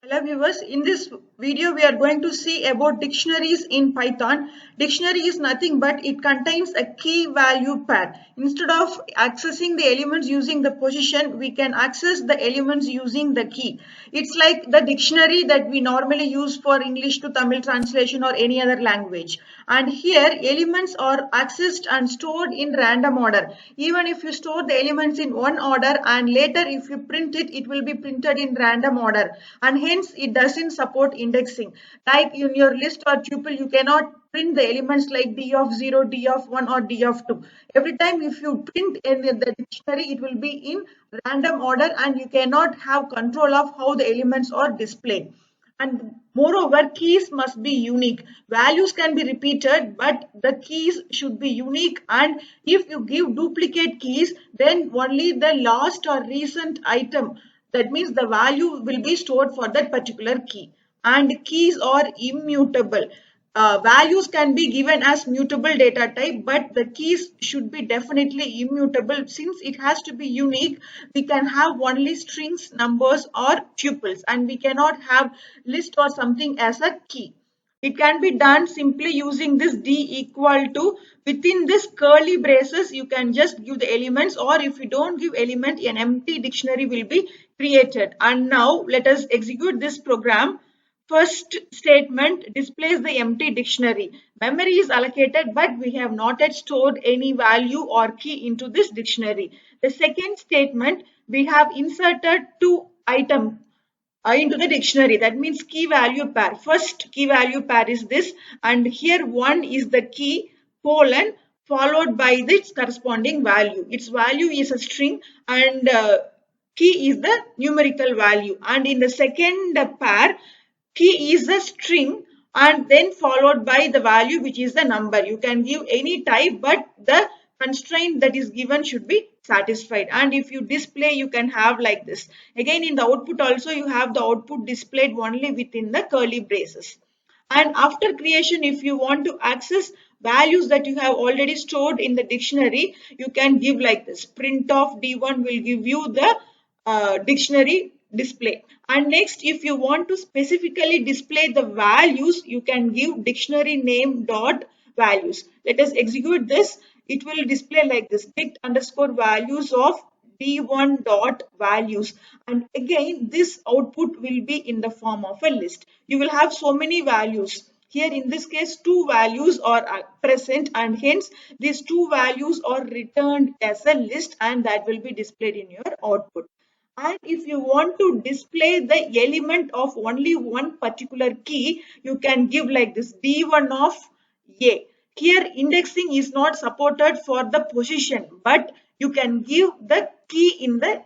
Hello viewers, in this video we are going to see about dictionaries in Python. Dictionary is nothing but it contains a key value pair. Instead of accessing the elements using the position, we can access the elements using the key. It's like the dictionary that we normally use for English to Tamil translation or any other language. And here elements are accessed and stored in random order. Even if you store the elements in one order and later if you print it, it will be printed in random order. And hence it doesn't support indexing. Like in your list or tuple, you cannot print the elements like d of 0, d of 1 or d of 2. Every time if you print in the dictionary, it will be in random order and you cannot have control of how the elements are displayed. And moreover, keys must be unique. Values can be repeated, but the keys should be unique. And if you give duplicate keys, then only the last or recent item, that means the value will be stored for that particular key. And keys are immutable. Values can be given as mutable data type, but the keys should be definitely immutable. Since it has to be unique, we can have only strings, numbers or tuples, and we cannot have list or something as a key. It can be done simply using this d equal to, within this curly braces you can just give the elements, or if you don't give element, an empty dictionary will be created. And now let us execute this program. First statement displays the empty dictionary. Memory is allocated, but we have not yet stored any value or key into this dictionary. The second statement, we have inserted two items into the dictionary. That means key value pair. First key value pair is this, and here one is the key colon followed by its corresponding value. Its value is a string and key is the numerical value. And in the second pair, key is a string and then followed by the value which is the number. You can give any type, but the constraint that is given should be satisfied. And if you display, you can have like this. Again, in the output also, you have the output displayed only within the curly braces. And after creation, if you want to access values that you have already stored in the dictionary, you can give like this. Print of d1 will give you the dictionary display. And next, if you want to specifically display the values, you can give dictionary name dot values. Let us execute this. It will display like this: dict underscore values of d1 dot values. And again, this output will be in the form of a list. You will have so many values. Here in this case, two values are present, and hence these two values are returned as a list, and that will be displayed in your output. And if you want to display the element of only one particular key, you can give like this: d1 of a. Here indexing is not supported for the position, but you can give the key in the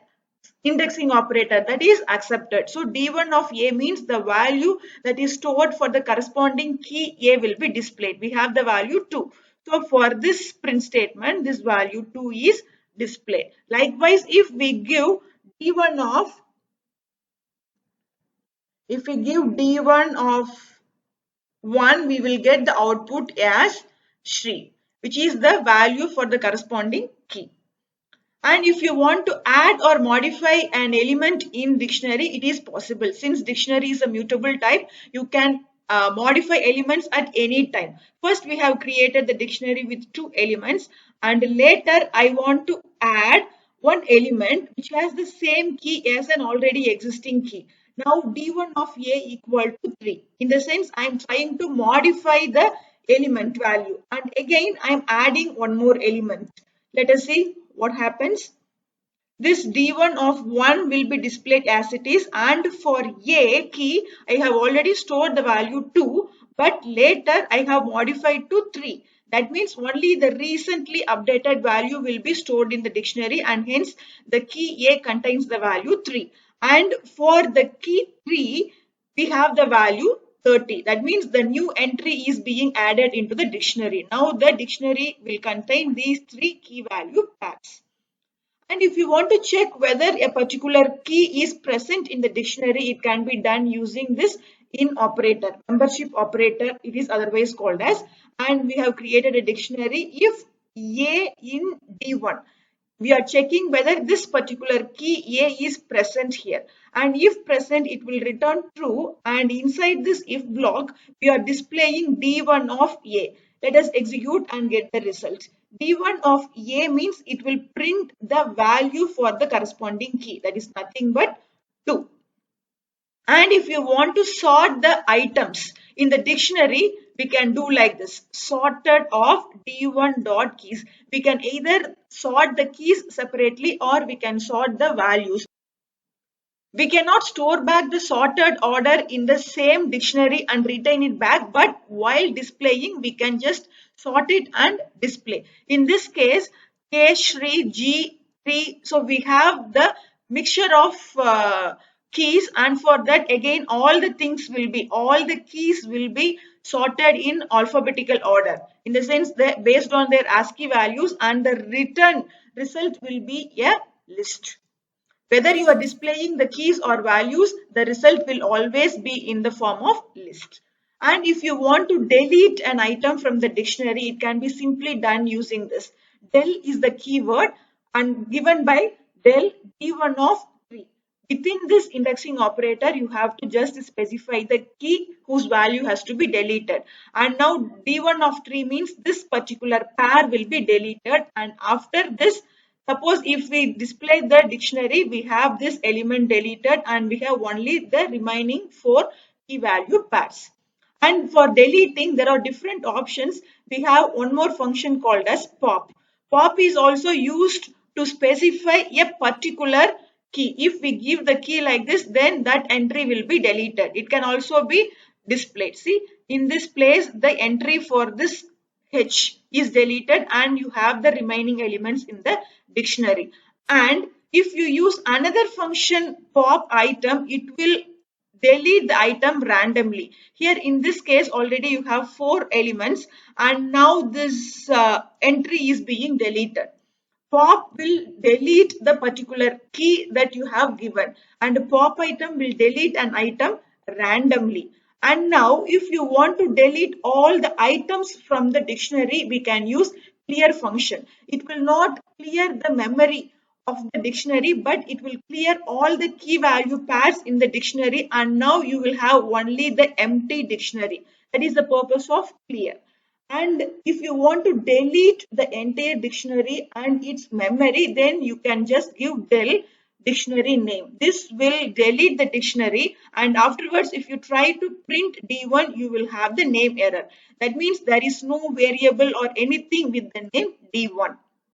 indexing operator, that is accepted. So d1 of a means the value that is stored for the corresponding key a will be displayed. We have the value 2. So for this print statement, this value 2 is displayed. Likewise, if we give d1 of, if we give d1 of 1, we will get the output as Shri, which is the value for the corresponding key. And if you want to add or modify an element in dictionary, it is possible. Since dictionary is a mutable type, you can modify elements at any time. First, we have created the dictionary with two elements, and later I want to add one element which has the same key as an already existing key. Now d1 of a equal to 3. In the sense, I am trying to modify the element value, and again I am adding one more element. Let us see what happens. This d1 of 1 will be displayed as it is, and for a key I have already stored the value 2, but later I have modified to 3. That means only the recently updated value will be stored in the dictionary, and hence the key a contains the value 3. And for the key 3, we have the value 30. That means the new entry is being added into the dictionary. Now the dictionary will contain these three key value pairs. And if you want to check whether a particular key is present in the dictionary, it can be done using this in operator, membership operator, it is otherwise called as. And we have created a dictionary if a in d1. we are checking whether this particular key A is present here, and if present it will return true, and inside this if block we are displaying D1 of A. Let us execute and get the result. D1 of A means it will print the value for the corresponding key, that is nothing but 2. And if you want to sort the items in the dictionary, we can do like this: sorted of D1 dot keys. We can either sort the keys separately or we can sort the values. We cannot store back the sorted order in the same dictionary and retain it back, but while displaying, we can just sort it and display. In this case, K, Shri, G, 3. So we have the mixture of keys, and for that again all the keys will be sorted in alphabetical order, in the sense that based on their ASCII values, and the return result will be a list. Whether you are displaying the keys or values, the result will always be in the form of list. And if you want to delete an item from the dictionary, it can be simply done using this. Del is the keyword and given by del D1 of 3. Within this indexing operator, you have to just specify the key whose value has to be deleted. And now D1 of 3 means this particular pair will be deleted, and after this, suppose if we display the dictionary, we have this element deleted and we have only the remaining 4 key value pairs. And for deleting, there are different options. We have one more function called as pop. Pop is also used to specify a particular key. If we give the key like this, then that entry will be deleted. It can also be displayed. See, in this place, the entry for this H is deleted and you have the remaining elements in the dictionary. And if you use another function pop item, it will delete the item randomly. Here in this case already you have 4 elements, and now this entry is being deleted. Pop will delete the particular key that you have given, and pop item will delete an item randomly. And now if you want to delete all the items from the dictionary, we can use clear function. It will not clear the memory of the dictionary, but it will clear all the key value pairs in the dictionary, and now you will have only the empty dictionary. That is the purpose of clear. And if you want to delete the entire dictionary and its memory, then you can just give del dictionary name. This will delete the dictionary, and afterwards if you try to print D1, you will have the name error. That means there is no variable or anything with the name D1.